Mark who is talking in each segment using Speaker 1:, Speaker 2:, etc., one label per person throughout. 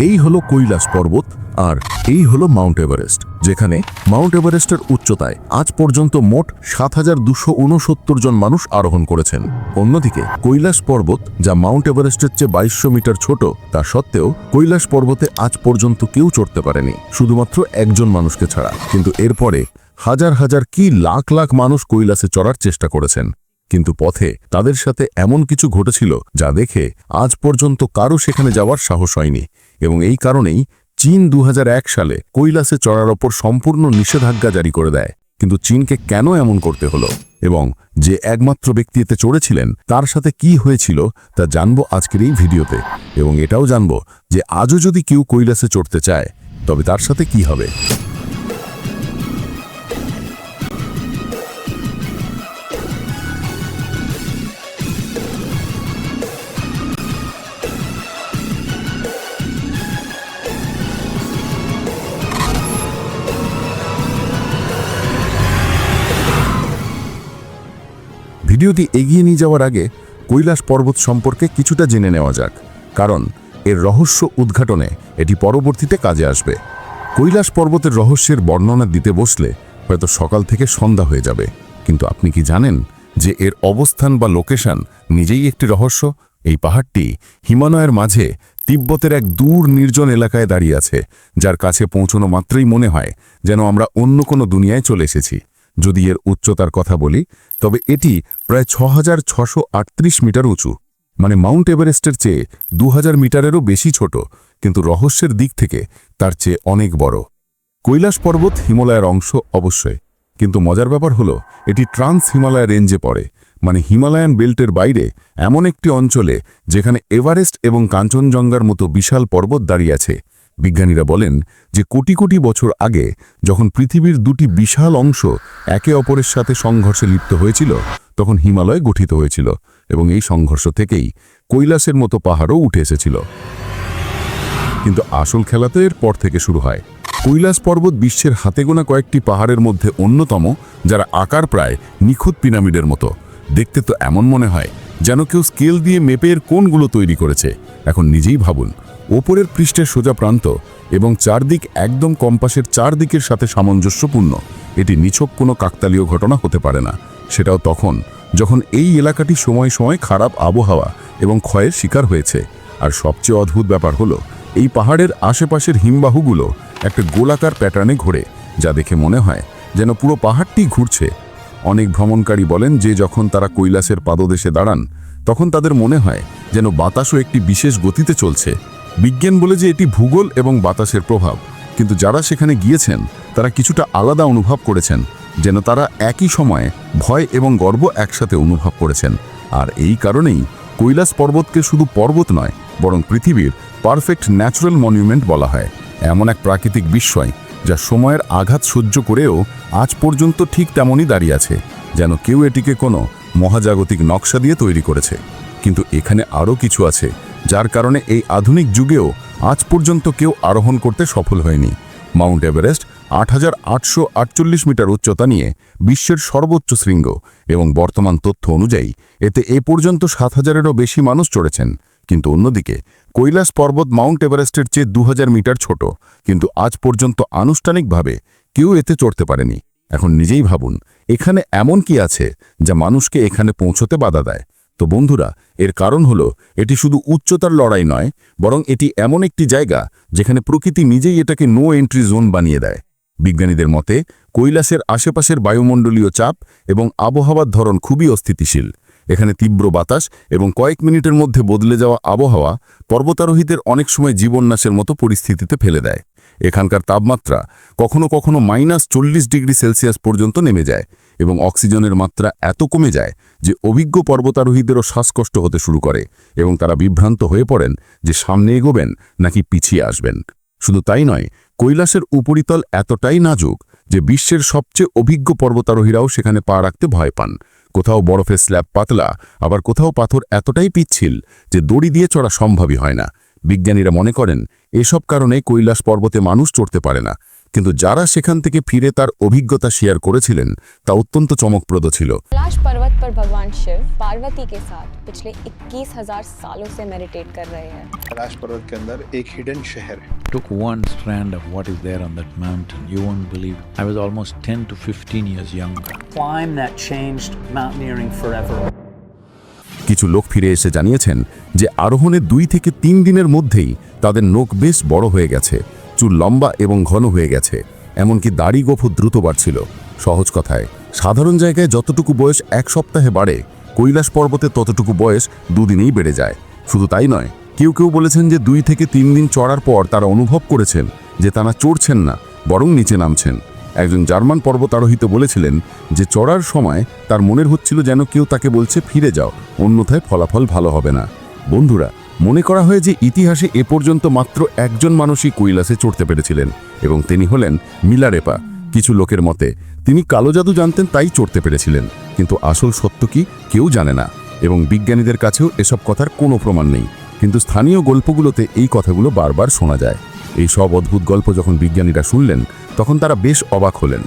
Speaker 1: এই হলো কৈলাস পর্বত আর এই হলো মাউন্ট এভারেস্ট, যেখানে মাউন্ট এভারেস্টের উচ্চতায় আজ পর্যন্ত মোট ৭,২৬৯ জন মানুষ আরোহণ করেছেন। অন্যদিকে কৈলাস পর্বত, যা মাউন্ট এভারেস্টের চেয়ে ২২০০ মিটার ছোট, তা সত্ত্বেও কৈলাস পর্বতে আজ পর্যন্ত কেউ চড়তে পারেনি, শুধুমাত্র একজন মানুষকে ছাড়া। কিন্তু এরপরে হাজার হাজার কি লাখ লাখ মানুষ কৈলাসে চড়ার চেষ্টা করেছেন, কিন্তু পথে তাদের সাথে এমন কিছু ঘটেছিল যা দেখে আজ পর্যন্ত কারো সেখানে যাওয়ার সাহস হয়নি। এবং এই কারণেই চীন ২০০১ সালে কৈলাসে চড়ার ওপর সম্পূর্ণ নিষেধাজ্ঞা জারি করে দেয়। কিন্তু চীনকে কেন এমন করতে হলো এবং যে একমাত্র ব্যক্তি এতে চড়েছিলেন তার সাথে কি হয়েছিল তা জানবো আজকের এই ভিডিওতে। এবং এটাও জানবো যে আজও যদি কেউ কৈলাসে চড়তে চায় তবে তার সাথে কি হবে। ভিডিওটি এগিয়ে নিয়ে যাওয়ার আগে কৈলাস পর্বত সম্পর্কে কিছুটা জেনে নেওয়া যাক, কারণ এর রহস্য উদ্ঘাটনে এটি পরবর্তীতে কাজে আসবে। কৈলাস পর্বতের রহস্যের বর্ণনা দিতে বসলে হয়তো সকাল থেকে সন্ধ্যা হয়ে যাবে, কিন্তু আপনি কি জানেন যে এর অবস্থান বা লোকেশন নিজেই একটি রহস্য? এই পাহাড়টি হিমালয়ের মাঝে তিব্বতের এক দূর নির্জন এলাকায় দাঁড়িয়ে আছে, যার কাছে পৌঁছানো মাত্রই মনে হয় যেন আমরা অন্য কোনো দুনিয়ায় চলে এসেছি। যদি এর উচ্চতার কথা বলি তবে এটি প্রায় ৬,৬৩৮ মিটার উঁচু, মানে মাউন্ট এভারেস্টের চেয়ে ২০০০ মিটারেরও বেশি ছোট, কিন্তু রহস্যের দিক থেকে তার চেয়ে অনেক বড়। কৈলাস পর্বত হিমালয়ের অংশ অবশ্যই, কিন্তু মজার ব্যাপার হলো এটি ট্রান্স হিমালয় রেঞ্জে পড়ে, মানে হিমালয়ান বেল্টের বাইরে এমন একটি অঞ্চলে যেখানে এভারেস্ট এবং কাঞ্চনজঙ্ঘার মতো বিশাল পর্বত দাঁড়িয়ে আছে। বিজ্ঞানীরা বলেন যে কোটি কোটি বছর আগে যখন পৃথিবীর দুটি বিশাল অংশ একে অপরের সাথে সংঘর্ষে লিপ্ত হয়েছিল তখন হিমালয় গঠিত হয়েছিল, এবং এই সংঘর্ষ থেকেই কৈলাসের মতো পাহাড়ও উঠে এসেছিল। কিন্তু আসল খেলা তো এর পর থেকে শুরু হয়। কৈলাস পর্বত বিশ্বের হাতে গোনা কয়েকটি পাহাড়ের মধ্যে অন্যতম, যারা আকার প্রায় নিখুঁত পিরামিডের মতো। দেখতে তো এমন মনে হয় যেন কেউ স্কেল দিয়ে মেপের কোণগুলো তৈরি করেছে। এখন নিজেই ভাবুন, ওপরের পৃষ্ঠের সোজা প্রান্ত এবং চারদিক একদম কম্পাসের চারদিকের সাথে সামঞ্জস্যপূর্ণ। এটি নিছক কোনো কাকতালীয় ঘটনা হতে পারে না, সেটাও তখন যখন এই এলাকাটি সময় সময় খারাপ আবহাওয়া এবং ক্ষয়ের শিকার হয়েছে। আর সবচেয়ে অদ্ভুত ব্যাপার হলো এই পাহাড়ের আশেপাশের হিমবাহুগুলো একটা গোলাকার প্যাটার্নে ঘোরে, যা দেখে মনে হয় যেন পুরো পাহাড়টি ঘুরছে। অনেক ভ্রমণকারী বলেন যে যখন তারা কৈলাসের পাদদেশে দাঁড়ান তখন তাদের মনে হয় যেন বাতাসও একটি বিশেষ গতিতে চলছে। বিজ্ঞান বলে যে এটি ভূগোল এবং বাতাসের প্রভাব, কিন্তু যারা সেখানে গিয়েছেন তারা কিছুটা আলাদা অনুভব করেছেন, যেন তারা একই সময়ে ভয় এবং গর্ব একসাথে অনুভব করেছেন। আর এই কারণেই কৈলাস পর্বতকে শুধু পর্বত নয় বরং পৃথিবীর পারফেক্ট ন্যাচারাল মনিউমেন্ট বলা হয়। এমন এক প্রাকৃতিক বিস্ময় যা সময়ের আঘাত সহ্য করেও আজ পর্যন্ত ঠিক তেমনই দাঁড়িয়ে আছে, যেন কেউ এটিকে কোনো মহাজাগতিক নকশা দিয়ে তৈরি করেছে। কিন্তু এখানে আরও কিছু আছে যার কারণে এই আধুনিক যুগেও আজ পর্যন্ত কেউ আরোহণ করতে সফল হয়নি। মাউন্ট এভারেস্ট ৮,৮৪৮ মিটার উচ্চতা নিয়ে বিশ্বের সর্বোচ্চ শৃঙ্গ, এবং বর্তমান তথ্য অনুযায়ী এতে এ পর্যন্ত ৭,০০০-এরও বেশি মানুষ চড়েছেন। কিন্তু অন্যদিকে কৈলাস পর্বত মাউন্ট এভারেস্টের চেয়ে ২০০০ মিটার ছোট, কিন্তু আজ পর্যন্ত আনুষ্ঠানিকভাবে কেউ এতে চড়তে পারেনি। এখন নিজেই ভাবুন, এখানে এমন কি আছে যা মানুষকে এখানে পৌঁছতে বাধা দেয়? তো বন্ধুরা, এর কারণ হলো এটি শুধু উচ্চতার লড়াই নয়, বরং এটি এমন একটি জায়গা যেখানে প্রকৃতি নিজেই এটাকে নো এন্ট্রি জোন বানিয়ে দেয়। বিজ্ঞানীদের মতে কৈলাসের আশেপাশের বায়ুমণ্ডলীয় চাপ এবং আবহাওয়ার ধরন খুবই অস্থিতিশীল। এখানে তীব্র বাতাস এবং কয়েক মিনিটের মধ্যে বদলে যাওয়া আবহাওয়া পর্বতারোহীদের অনেক সময় জীবননাশের মতো পরিস্থিতিতে ফেলে দেয়। এখানকার তাপমাত্রা কখনো কখনো -40 ডিগ্রি সেলসিয়াস পর্যন্ত নেমে যায়, এবং অক্সিজেনের মাত্রা এত কমে যায় যে অভিজ্ঞ পর্বতারোহীদেরও শ্বাসকষ্ট হতে শুরু করে, এবং তারা বিভ্রান্ত হয়ে পড়েন যে সামনে এগোবেন নাকি পিছিয়ে আসবেন। শুধু তাই নয়, কৈলাসের উপরিতল এতটাই নাজুক যে বিশ্বের সবচেয়ে অভিজ্ঞ পর্বতারোহীরাও সেখানে পা রাখতে ভয় পান। কোথাও বরফের স্ল্যাব পাতলা, আবার কোথাও পাথর এতটাই পিচ্ছিল যে দড়ি দিয়ে চড়া সম্ভবই হয় না। বিজ্ঞানীরা মনে করেন এসব কারণে কৈলাস পর্বতে মানুষ চড়তে পারে না। কিন্তু যারা সেখান থেকে ফিরে তার অভিজ্ঞতা শেয়ার করেছিলেন তা অত্যন্ত চমকপ্রদ ছিল।
Speaker 2: कैलाश पर्वत पर भगवान शिव पार्वती के साथ पिछले 21,000 सालों से मेडिटेट कर रहे हैं।
Speaker 3: कैलाश पर्वत के अंदर एक हिडन शहर है।
Speaker 4: Took one strand of what is there on that mountain. You won't believe. I was almost 10 to 15 years younger.
Speaker 5: Climb that changed mountaineering forever.
Speaker 1: কিছু লোক ফিরে এসে জানিয়েছেন যে আরোহণের 2 থেকে 3 দিনের মধ্যেই তাদের নখ বেশ বড় হয়ে গেছে, চুল লম্বা এবং ঘন হয়ে গেছে, এমনকি দাড়ি গোঁফও দ্রুত বাড়ছিল। সহজ কথায়, সাধারণ জায়গায় যতটুকু বয়স 1 সপ্তাহে বাড়ে, কৈলাস পর্বতে ততটুকু বয়স 2 দিনেই বেড়ে যায়। শুধু তাই নয়, কেউ কেউ বলেছেন যে 2 থেকে 3 দিন চড়ার পর তারা অনুভব করেছেন যে তারা চড়ছেন না, বরং নিচে নামছেন। একজন জার্মান পর্বতারোহিত বলেছিলেন যে চড়ার সময় তার মনের হচ্ছিল যেন কেউ তাকে বলছে ফিরে যাও, অন্যথায় ফলাফল ভালো হবে না। বন্ধুরা, মনে করা হয় যে ইতিহাসে এ পর্যন্ত মাত্র একজন মানুষই কৈলাসে চড়তে পেরেছিলেন এবং তিনি হলেন মিলারেপা। কিছু লোকের মতে তিনি কালো জাদু জানতেন তাই চড়তে পেরেছিলেন, কিন্তু আসল সত্য কি কেউ জানে না এবং বিজ্ঞানীদের কাছেও এসব কথার কোনো প্রমাণ নেই। কিন্তু স্থানীয় গল্পগুলোতে এই কথাগুলো বারবার শোনা যায়। এই সব অদ্ভুত গল্প যখন বিজ্ঞানীরা শুনলেন তখন তারা বেশ অবাক হলেন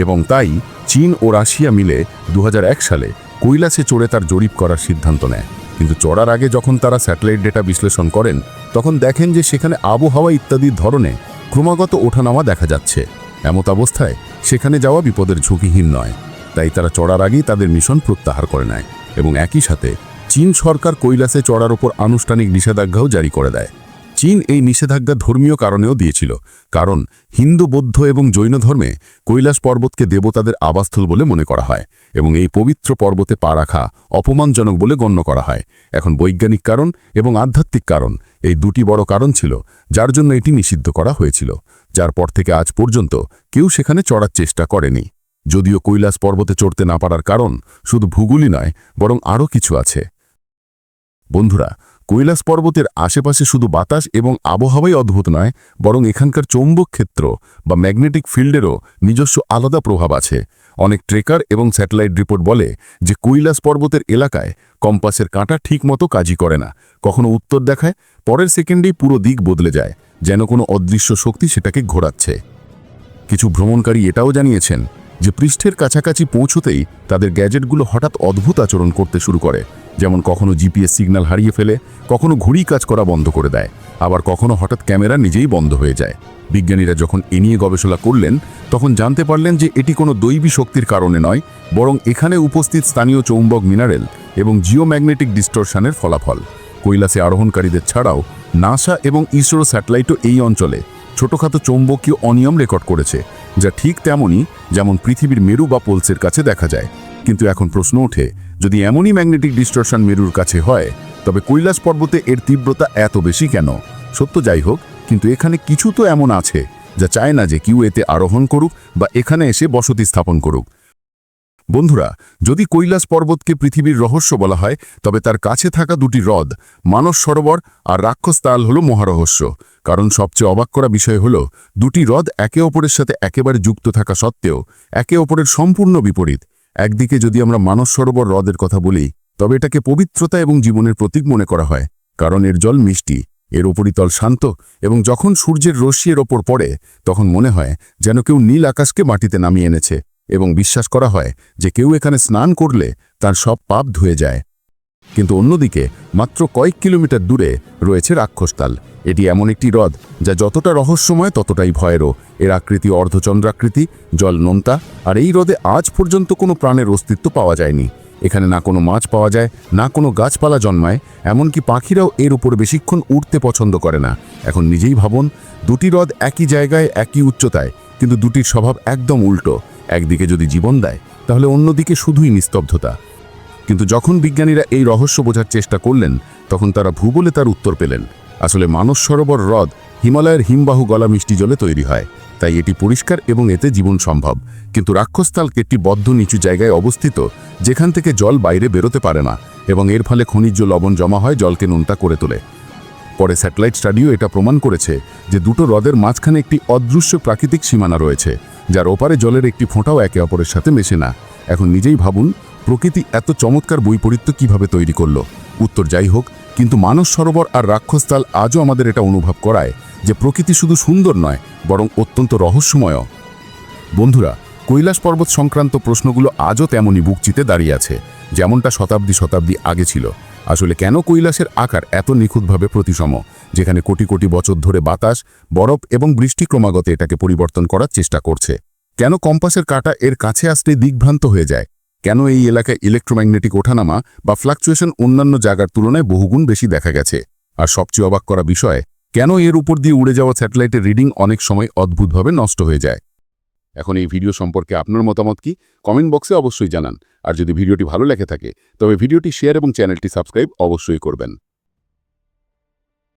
Speaker 1: এবং তাই চীন ও রাশিয়া মিলে 2001 সালে কৈলাসে চড়ে তার জরিপ করার সিদ্ধান্ত নেয়। কিন্তু চড়ার আগে যখন তারা স্যাটেলাইট ডেটা বিশ্লেষণ করেন তখন দেখেন যে সেখানে আবহাওয়া ইত্যাদির ধরনে ক্রমাগত ওঠানামা দেখা যাচ্ছে। এমত অবস্থায় সেখানে যাওয়া বিপদের ঝুঁকিহীন নয়, তাই তারা চড়ার আগেই তাদের মিশন প্রত্যাহার করে নেয় এবং একই সাথে চীন সরকার কৈলাসে চড়ার ওপর আনুষ্ঠানিক নিষেধাজ্ঞাও জারি করে দেয়। চীন এই নিষেধাজ্ঞা ধর্মীয় কারণেও দিয়েছিল, কারণ হিন্দু, বৌদ্ধ এবং জৈন ধর্মে কৈলাস পর্বতকে দেবতাদের আবাসস্থল বলে মনে করা হয় এবং এই পবিত্র পর্বতে পা রাখা অপমানজনক বলে গণ্য করা হয়। এখন বৈজ্ঞানিক কারণ এবং আধ্যাত্মিক কারণ, এই দুটি বড় কারণ ছিল যার জন্য এটি নিষিদ্ধ করা হয়েছিল, যার পর থেকে আজ পর্যন্ত কেউ সেখানে চড়ার চেষ্টা করেনি। যদিও কৈলাস পর্বতে চড়তে না পারার কারণ শুধু ভূগোলই নয়, বরং আরও কিছু আছে। বন্ধুরা, কৈলাস পর্বতের আশেপাশে শুধু বাতাস এবং আবহাওয়াই অদ্ভুত নয়, বরং এখানকার চৌম্বক ক্ষেত্র বা ম্যাগনেটিক ফিল্ডেরও নিজস্ব আলাদা প্রভাব আছে। অনেক ট্রেকার এবং স্যাটেলাইট রিপোর্ট বলে যে কৈলাস পর্বতের এলাকায় কম্পাসের কাঁটা ঠিকমতো কাজই করে না, কখনো উত্তর দেখায়, পরের সেকেন্ডেই পুরো দিক বদলে যায়, যেন কোনো অদৃশ্য শক্তি সেটাকে ঘোরাচ্ছে। কিছু ভ্রমণকারী এটাও জানিয়েছেন যে পৃষ্ঠের কাছাকাছি পৌঁছতেই তাদের গ্যাজেটগুলো হঠাৎ অদ্ভুত আচরণ করতে শুরু করে, যেমন কখনো জিপিএস সিগন্যাল হারিয়ে ফেলে, কখনো ঘড়ি কাজ করা বন্ধ করে দেয়, আবার কখনো হঠাৎ ক্যামেরা নিজেই বন্ধ হয়ে যায়। বিজ্ঞানীরা যখন এ নিয়ে গবেষণা করলেন তখন জানতে পারলেন যে এটি কোনো দৈবী শক্তির কারণে নয়, বরং এখানে উপস্থিত স্থানীয় চৌম্বক মিনারেল এবং জিওম্যাগনেটিক ডিস্টরশনের ফলাফল। কৈলাসে আরোহণকারীদের ছাড়াও নাসা এবং ইসরো স্যাটেলাইটও এই অঞ্চলে ছোটখাটো চৌম্বকীয় অনিয়ম রেকর্ড করেছে, যা ঠিক তেমনই যেমন পৃথিবীর মেরু বা পোলসের কাছে দেখা যায়। কিন্তু এখন প্রশ্ন ওঠে, যদি এমনই ম্যাগনেটিক ডিস্টরশন মেরুর কাছে হয় তবে কৈলাস পর্বতে এর তীব্রতা এত বেশি কেন? সত্য যাই হোক, কিন্তু এখানে কিছু তো এমন আছে যা চায় না যে কেউ এতে আরোহণ করুক বা এখানে এসে বসতি স্থাপন করুক। বন্ধুরা, যদি কৈলাস পর্বতকে পৃথিবীর রহস্য বলা হয় তবে তার কাছে থাকা দুটি হ্রদ মানস সরোবর আর রাক্ষস তাল হলো মহারহস্য। কারণ সবচেয়ে অবাক করা বিষয় হলো দুটি হ্রদ একে অপরের সাথে একেবারে যুক্ত থাকা সত্ত্বেও একে অপরের সম্পূর্ণ বিপরীত। একদিকে যদি আমরা মানস সরোবর হ্রদের কথা বলি তবে এটাকে পবিত্রতা এবং জীবনের প্রতীক মনে করা হয়, কারণ এর জল মিষ্টি, এর উপরিতল শান্ত এবং যখন সূর্যের রশ্মি এর ওপর পড়ে তখন মনে হয় যেন কেউ নীল আকাশকে মাটিতে নামিয়ে এনেছে এবং বিশ্বাস করা হয় যে কেউ এখানে স্নান করলে তার সব পাপ ধুয়ে যায়। কিন্তু অন্যদিকে মাত্র কয়েক কিলোমিটার দূরে রয়েছে রাক্ষসতাল। এটি এমন একটি হ্রদ যা যতটা রহস্যময় ততটাই ভয়েরও। এর আকৃতি অর্ধচন্দ্রাকৃতি, জল নোনতা, আর এই হ্রদে আজ পর্যন্ত কোনো প্রাণের অস্তিত্ব পাওয়া যায়নি। এখানে না কোনো মাছ পাওয়া যায়, না কোনো গাছপালা জন্মায়, এমনকি পাখিরাও এর উপর বেশিক্ষণ উঠতে পছন্দ করে না। এখন নিজেই ভাবুন, দুটি হ্রদ একই জায়গায়, একই উচ্চতায়, কিন্তু দুটির স্বভাব একদম উল্টো। একদিকে যদি জীবন দেয় তাহলে অন্যদিকে শুধুই নিস্তব্ধতা। কিন্তু যখন বিজ্ঞানীরা এই রহস্য বোঝার চেষ্টা করলেন তখন তারা ভূগোলে তার উত্তর পেলেন। আসলে মানস সরোবর হ্রদ হিমালয়ের হিমবাহু গলা মিষ্টি জলে তৈরি হয়, তাই এটি পরিষ্কার এবং এতে জীবন সম্ভব। কিন্তু রাক্ষসতাল একটি বদ্ধ নিচু জায়গায় অবস্থিত যেখান থেকে জল বাইরে বেরোতে পারে না এবং এর ফলে খনিজ লবণ জমা হয়, জলকে নোনতা করে তোলে। পরে স্যাটেলাইট স্টাডিও এটা প্রমাণ করেছে যে দুটো হ্রদের মাঝখানে একটি অদৃশ্য প্রাকৃতিক সীমানা রয়েছে, যার ওপারে জলের একটি ফোঁটাও একে অপরের সাথে মেশে না। এখন নিজেই ভাবুন, প্রকৃতি এত চমৎকার বৈপরীত্য কিভাবে তৈরি করলো? উত্তর যাই হোক, কিন্তু মানস সরোবর আর রাক্ষসতাল আজও আমাদের এটা অনুভব করায় যে প্রকৃতি শুধু সুন্দর নয়, বরং অত্যন্ত রহস্যময়। বন্ধুরা, কৈলাস পর্বত সংক্রান্ত প্রশ্নগুলো আজও তেমনই বুকচিতে দাঁড়িয়ে আছে, যেমনটা শতাব্দী শতাব্দী আগে ছিল। আসলে কেন কৈলাসের আকার এত নিখুঁতভাবে প্রতিসম, যেখানে কোটি কোটি বছর ধরে বাতাস, বরফ এবং বৃষ্টি ক্রমাগত এটাকে পরিবর্তন করার চেষ্টা করছে? কেন কম্পাসের কাঁটা এর কাছে আসতে দিকভ্রান্ত হয়ে যায়? কেন এই এলাকায় ইলেকট্রোম্যাগনেটিক ওঠানামা বা ফ্লাকচুয়েশন অন্যান্য জায়গার তুলনায় বহুগুণ বেশি দেখা গেছে? আর সবচেয়ে অবাক করা বিষয়, কেন এর উপর দিয়ে উড়ে যাওয়া স্যাটেলাইটের রিডিং অনেক সময় অদ্ভুতভাবে নষ্ট হয়ে যায়? এখন এই ভিডিও সম্পর্কে আপনার মতামত কি? কমেন্ট বক্সে অবশ্যই জানান। আর যদি ভিডিওটি ভালো লেগে থাকে তবে ভিডিওটি শেয়ার এবং চ্যানেলটি সাবস্ক্রাইব অবশ্যই করবেন।